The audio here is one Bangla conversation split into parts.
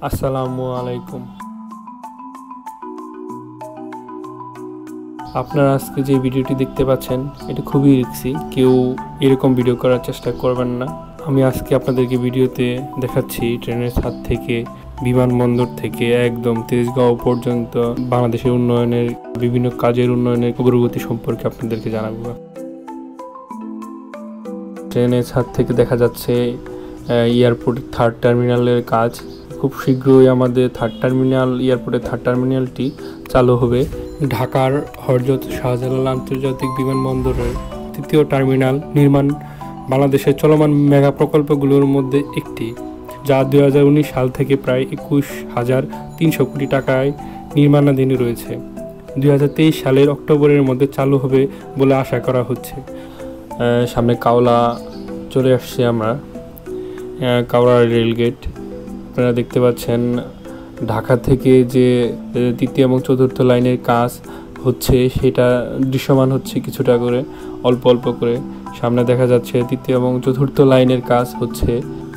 আসসালামু আলাইকুম। আপনারা আজকে যে ভিডিওটি দেখতে পাচ্ছেন এটা খুবই রিস্কি, কেউ এরকম ভিডিও করার চেষ্টা করবেন না। আমি আজকে আপনাদেরকে ভিডিওতে দেখাচ্ছি ট্রেনের ছাদ থেকে, বিমানবন্দর থেকে একদম তেজগাঁও পর্যন্ত বাংলাদেশের উন্নয়নের বিভিন্ন কাজের উন্নয়নের অগ্রগতি সম্পর্কে আপনাদেরকে জানাবো। ট্রেনের ছাদ থেকে দেখা যাচ্ছে এয়ারপোর্ট থার্ড টার্মিনালের কাজ। খুব শীঘ্রই আমাদের এয়ারপোর্টের থার্ড টার্মিনালটি চালু হবে। ঢাকার হযরত শাহজালাল আন্তর্জাতিক বিমানবন্দরের তৃতীয় টার্মিনাল নির্মাণ বাংলাদেশের চলমান মেগা প্রকল্পগুলোর মধ্যে একটি, যা 2019 সাল থেকে প্রায় 21,300 কোটি টাকায় নির্মাণাধীন রয়েছে। 2023 সালের অক্টোবরের মধ্যে চালু হবে বলে আশা করা হচ্ছে। সামনে কাওলা চলে আসছে আমরা, কাওড়া রেলগেট আপনারা দেখতে পাচ্ছেন। ঢাকা থেকে যে তৃতীয় এবং চতুর্থ লাইনের কাজ হচ্ছে সেটা দৃশ্যমান হচ্ছে কিছুটা করে, অল্প অল্প করে। সামনে দেখা যাচ্ছে তৃতীয় এবং চতুর্থ লাইনের কাজ হচ্ছে।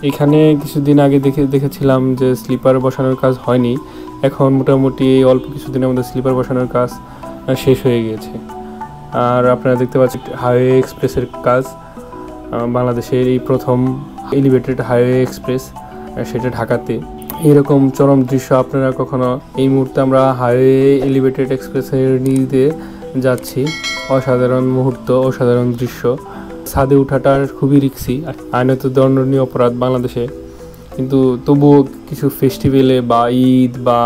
এখানে কিছুদিন আগে দেখেছিলাম যে স্লিপার বসানোর কাজ হয়নি, এখন মোটামুটি অল্প কিছুদিনের মধ্যে স্লিপার বসানোর কাজ শেষ হয়ে গিয়েছে। আর আপনারা দেখতে পাচ্ছেন হাইওয়ে এক্সপ্রেসের কাজ, বাংলাদেশের এই প্রথম এলিভেটেড হাইওয়ে এক্সপ্রেস, সেটা ঢাকাতে। এরকম চরম দৃশ্য আপনারা কখনো, এই মুহূর্তে আমরা হাইওয়ে এলিভেটেড এক্সপ্রেসের নিচ দিয়ে যাচ্ছি। অসাধারণ মুহূর্ত, অসাধারণ দৃশ্য। ছাদে ওঠাটা খুবই রিস্কি, আইনত দণ্ডনীয় অপরাধ বাংলাদেশে, কিন্তু তবুও কিছু ফেস্টিভ্যালে বা ঈদ বা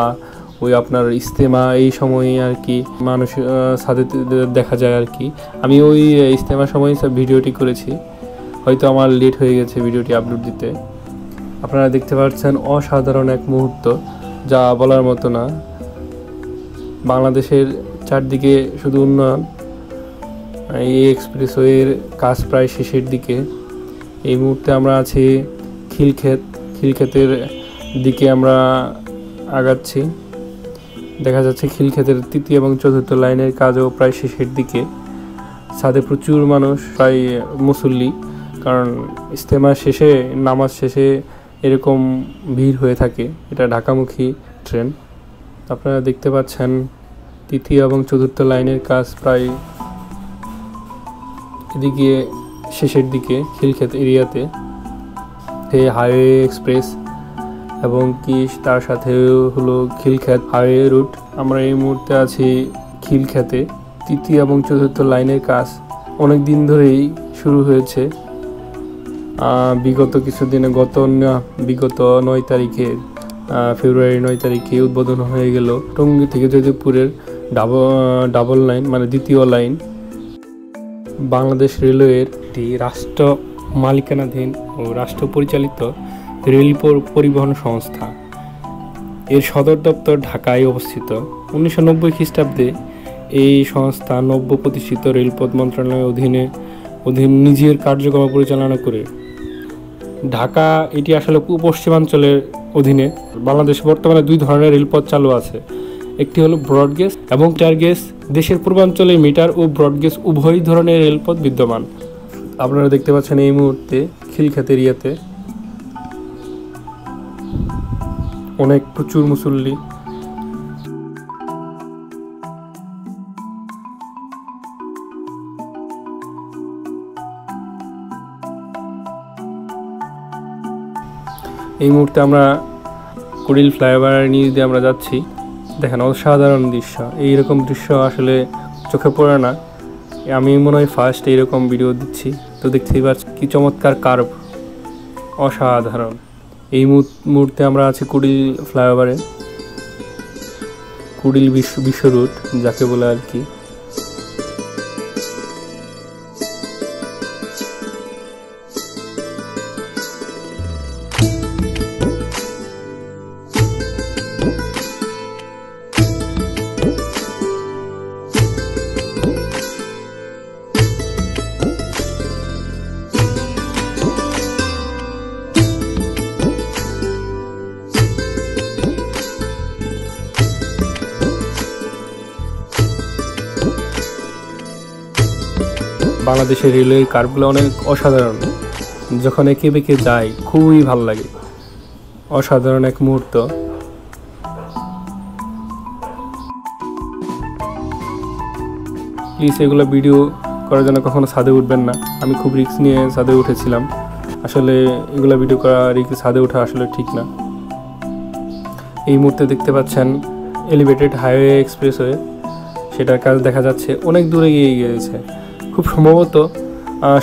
ওই আপনার ইজতেমা এই সময়ে আর কি মানুষ ছাদে দেখা যায় আর কি। আমি ওই ইজতেমার সময় ভিডিওটি করেছি, হয়তো আমার লেট হয়ে গেছে ভিডিওটি আপলোড দিতে। আপনারা দেখতে পাচ্ছেন অসাধারণ এক মুহূর্ত, যা বলার মতো না। বাংলাদেশের চারদিকে শুধু উন্নয়ন। এই এক্সপ্রেসওয়ের কাজ প্রায় শেষের দিকে। এই মুহূর্তে আমরা আছি খিলক্ষেতের দিকে আমরা আগাচ্ছি। দেখা যাচ্ছে খিলক্ষেতের তৃতীয় এবং চতুর্থ লাইনের কাজও প্রায় শেষের দিকে। ছাদে প্রচুর মানুষ, প্রায় মুসল্লি, কারণ ইজতেমা শেষে, নামাজ শেষে এরকম ভিড় হয়ে থাকে। এটা ঢাকামুখী ট্রেন। আপনারা দেখতে পাচ্ছেন তৃতীয় এবং চতুর্থ লাইনের কাজ প্রায় এদিকে শেষের দিকে খিলক্ষেত এরিয়াতে। হাইওয়ে এক্সপ্রেস এবং কি তার সাথে হলো খিলক্ষেত হাইওয়ে রুট। আমরা এই মুহূর্তে আছি খিলক্ষেতে। তৃতীয় এবং চতুর্থ লাইনের কাজ অনেক দিন ধরেই শুরু হয়েছে। বিগত কিছুদিনে বিগত 9 তারিখে, ফেব্রুয়ারি 9 তারিখে উদ্বোধন হয়ে গেল টঙ্গী থেকে জয়দেবপুরের ডাবল লাইন, মানে দ্বিতীয় লাইন। বাংলাদেশ রেলওয়ের একটি রাষ্ট্র মালিকানাধীন ও রাষ্ট্র পরিচালিত রেল পরিবহন সংস্থা। এর সদর দপ্তর ঢাকায় অবস্থিত। 1990 খ্রিস্টাব্দে এই সংস্থা নব্য প্রতিষ্ঠিত রেলপথ মন্ত্রণালয়ের অধীন নিজের কার্যক্রম পরিচালনা করে। ঢাকা এটি আসলে পশ্চিমাঞ্চলের অধীনে। বাংলাদেশে বর্তমানে 2 ধরনের রেলপথ চালু আছে, একটি হলো ব্রডগেজ এবং মিটারগেজ। দেশের পূর্বাঞ্চলে মিটার ও ব্রডগেজ উভয় ধরনের রেলপথ বিদ্যমান। আপনারা দেখতে পাচ্ছেন এই মুহূর্তে খিলক্ষেত এরিয়াতে প্রচুর মুসল্লি। এই মুহূর্তে আমরা কুড়িল ফ্লাইওভারের নিচ দিয়ে আমরা যাচ্ছি। দেখেন অসাধারণ দৃশ্য। এইরকম দৃশ্য আসলে চোখে পড়ে না। আমি মনে হয় ফার্স্ট এইরকম ভিডিও দিচ্ছি, তো দেখতেই পাচ্ছি কি চমৎকার কার্ভ, অসাধারণ। এই মুহূর্তে আমরা আছি কুড়িল ফ্লাইওভারে, কুড়িল বিশ্ব রুট যাকে বলে আর কি। বাংলাদেশের রেলওয়ের কার্ভগুলো অনেক অসাধারণ। যখন এঁকে বেঁকে যায় খুবই ভালো লাগে, অসাধারণ এক মুহূর্ত। প্লিজ এগুলো ভিডিও করার জন্য কখনো ছাদে উঠবেন না। আমি খুব রিস্ক নিয়ে ছাদে উঠেছিলাম। আসলে এগুলো ভিডিও করা রিস্ক, ছাদে ওঠা আসলে ঠিক না। এই মুহূর্তে দেখতে পাচ্ছেন এলিভেটেড হাইওয়ে এক্সপ্রেসওয়ে, সেটার কাজ দেখা যাচ্ছে অনেক দূরে গিয়ে গিয়েছে। খুব সম্ভবত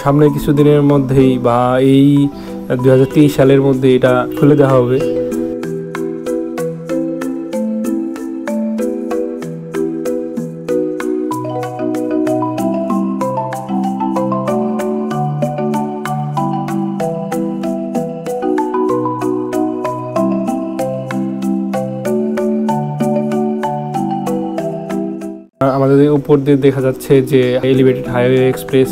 সামনে কিছুদিনের মধ্যেই বা এই 2023 সালের মধ্যে এটা খুলে দেওয়া হবে। আমাদের উপর দিয়ে দেখা যাচ্ছে যে এলিভেটেড হাইওয়ে এক্সপ্রেস।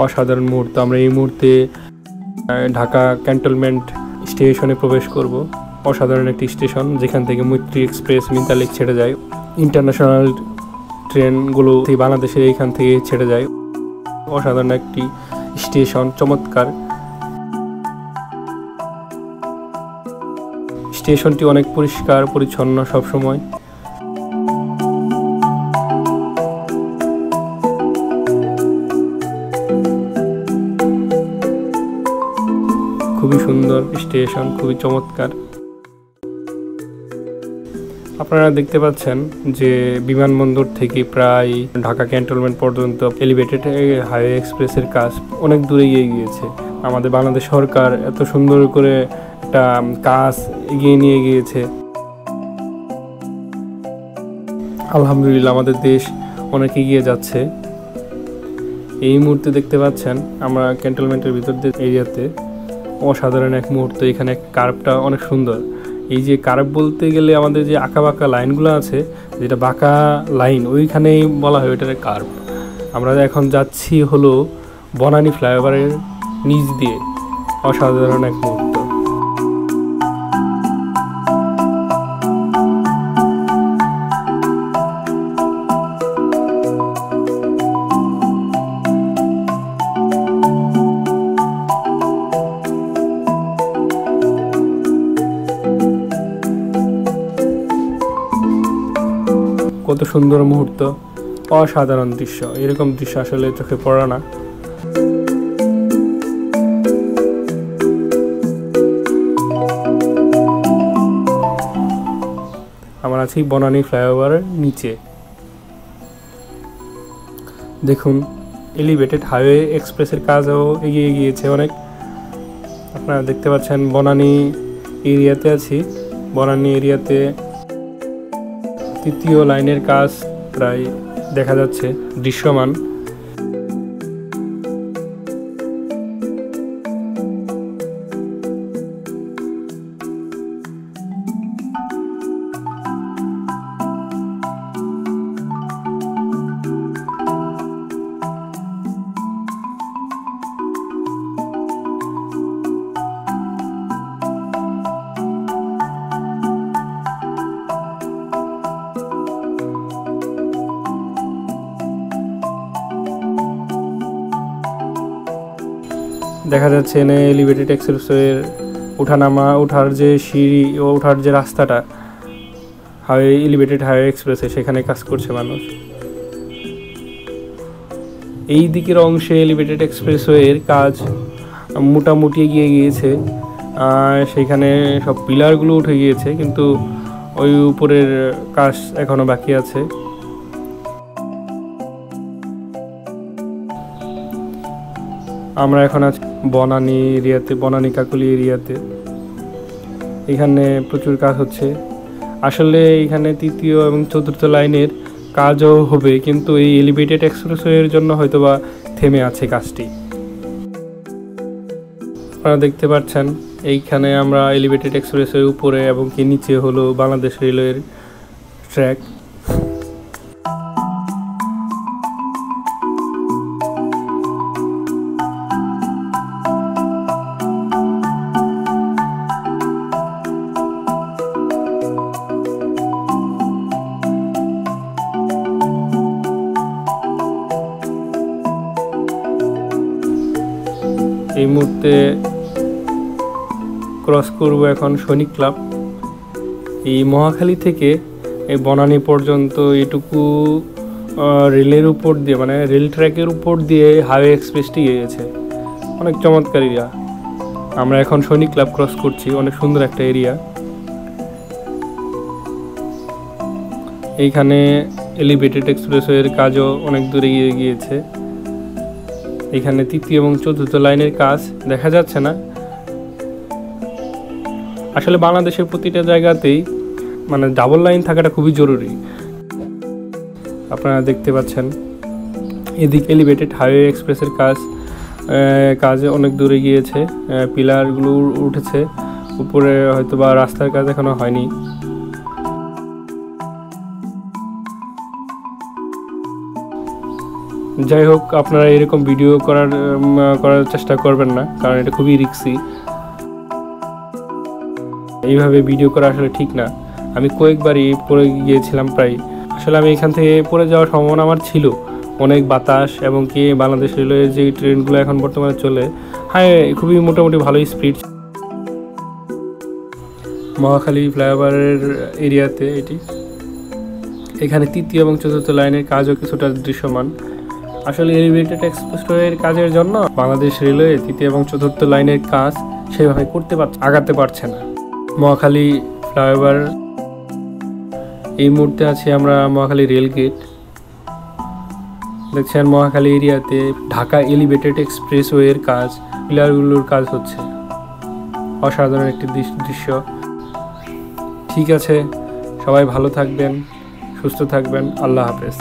অসাধারণ মুহূর্ত। আমরা এই মুহূর্তে ঢাকা ক্যান্টনমেন্ট স্টেশনে প্রবেশ করব। অসাধারণ একটি স্টেশন, যেখান থেকে মৈত্রী এক্সপ্রেস মিন্টালেক ছেড়ে যায়। ইন্টারন্যাশনাল ট্রেনগুলো বাংলাদেশের এইখান থেকে ছেড়ে যায়। অসাধারণ একটি স্টেশন, চমৎকার। স্টেশনটি অনেক পরিষ্কার পরিচ্ছন্ন সবসময়। খুবই সুন্দর স্টেশন, খুবই চমৎকার। আপনারা দেখতে পাচ্ছেন যে বিমানবন্দর থেকে প্রায় ঢাকা ক্যান্টনমেন্ট পর্যন্ত এলিভেটেড হাইওয়ে এক্সপ্রেসের কাজ অনেক দূরে এগিয়ে গিয়েছে। আমাদের বাংলাদেশ সরকার এত সুন্দর করে একটা কাজ এগিয়ে নিয়ে গিয়েছে। আলহামদুলিল্লাহ, আমাদের দেশ অনেক এগিয়ে যাচ্ছে। এই মুহূর্তে দেখতে পাচ্ছেন আমরা ক্যান্টনমেন্টের ভিতর দিয়ে এরিয়াতে অসাধারণ এক মুহূর্ত। এখানে কার্ভটা অনেক সুন্দর। এই যে কার্ভ বলতে গেলে আমাদের যে আঁকা বাঁকা লাইনগুলো আছে, যেটা বাঁকা লাইন, ওইখানেই বলা হয় ওইটার কার্ভ। আমরা এখন যাচ্ছি হলো বনানী ফ্লাইওভারের নিচ দিয়ে। অসাধারণ এক মুহূর্ত। কত সুন্দর মুহূর্ত, অসাধারণ দৃশ্য। এরকম দৃশ্য আসলে চোখে পড়ে না। আমরা আছি বনানী ফ্লাইওভারের নিচে। দেখুন, এলিভেটেড হাইওয়ে এক্সপ্রেসের কাজও এগিয়ে গিয়েছে অনেক। আপনারা দেখতে পাচ্ছেন বনানী এরিয়াতে আছি। বনানী এরিয়াতে তৃতীয় লাইনের কাজ প্রায় দেখা যাচ্ছে দৃশ্যমান। দেখা যাচ্ছে এনে এলিভেটেড এক্সপ্রেসওয়ের ওঠার যে সিঁড়ি ও ওঠার যে রাস্তাটা এলিভেটেড হাইওয়ে এক্সপ্রেসে, সেখানে কাজ করছে মানুষ। এই দিকের অংশে এলিভেটেড এক্সপ্রেসওয়ের কাজ মোটামুটি এগিয়ে গিয়েছে। সেখানে সব পিলারগুলো উঠে গিয়েছে, কিন্তু ওই উপরের কাজ এখনো বাকি আছে। আমরা এখন আছি বনানী এরিয়াতে, বনানী কাকুলি এরিয়াতে। এখানে প্রচুর কাজ হচ্ছে। আসলে এখানে তৃতীয় এবং চতুর্থ লাইনের কাজও হবে, কিন্তু এই এলিভেটেড এক্সপ্রেসওয়ের জন্য হয়তোবা থেমে আছে কাজটি। আপনারা দেখতে পাচ্ছেন এইখানে আমরা এলিভেটেড এক্সপ্রেসওয়ের উপরে এবং কি নিচে হলো বাংলাদেশ রেলওয়ের ট্র্যাক। এই মুহূর্তে ক্রস করব এখন সৈনিক ক্লাব। এই মহাখালী থেকে এই বনানী পর্যন্ত এটুকু রেলের উপর দিয়ে, মানে রেল ট্র্যাকের উপর দিয়ে হাইওয়ে এক্সপ্রেসটি গিয়েছে। অনেক চমৎকার এরিয়া। আমরা এখন সৈনিক ক্লাব ক্রস করছি, অনেক সুন্দর একটা এরিয়া। এইখানে এলিভেটেড এক্সপ্রেসওয়ের কাজও অনেক দূরে গিয়েছে। এখানে তৃতীয় এবং চতুর্থ লাইনের কাজ দেখা যাচ্ছে না। আসলে বাংলাদেশের প্রতিটা জায়গাতেই মানে ডাবল লাইন থাকাটা খুবই জরুরি। আপনারা দেখতে পাচ্ছেন এদিকে এলিভেটেড হাইওয়ে এক্সপ্রেসের কাজ অনেক দূরে গিয়েছে। পিলারগুলো উঠেছে, উপরে হয়তো বা রাস্তার কাজ এখনো হয়নি। যাই হোক, আপনারা এরকম ভিডিও করার চেষ্টা করবেন না, কারণ এটা খুবই রিস্কি। এইভাবে ভিডিও করা আসলে ঠিক না। আমি কয়েকবারই পড়ে গিয়েছিলাম প্রায়। আসলে আমি এখান থেকে পড়ে যাওয়ার সম্ভাবনা আমার ছিল। অনেক বাতাস এবং কি বাংলাদেশ রেলওয়ের যে ট্রেনগুলো এখন বর্তমানে চলে, হ্যাঁ খুবই মোটামুটি ভালোই স্পিড। মহাখালী ফ্লাইওভারের এরিয়াতে এটি। এখানে তৃতীয় এবং চতুর্থ লাইনের কাজও কিছুটা দৃশ্যমান। আসলে এলিভেটেড এক্সপ্রেসওয়ের কাজের জন্য বাংলাদেশ রেলওয়ে তৃতীয় এবং চতুর্থ লাইনের কাজ সেভাবে আগাতে পারছে না। মহাখালী ফ্লাইওভার। এই মুহূর্তে আছি আমরা মহাখালী রেল গেট। দেখছেন মহাখালী এরিয়াতে ঢাকা এলিভেটেড এক্সপ্রেসওয়ের কাজ, পিলারগুলোর কাজ হচ্ছে। অসাধারণ একটি দৃশ্য। ঠিক আছে, সবাই ভালো থাকবেন, সুস্থ থাকবেন। আল্লাহ হাফেজ।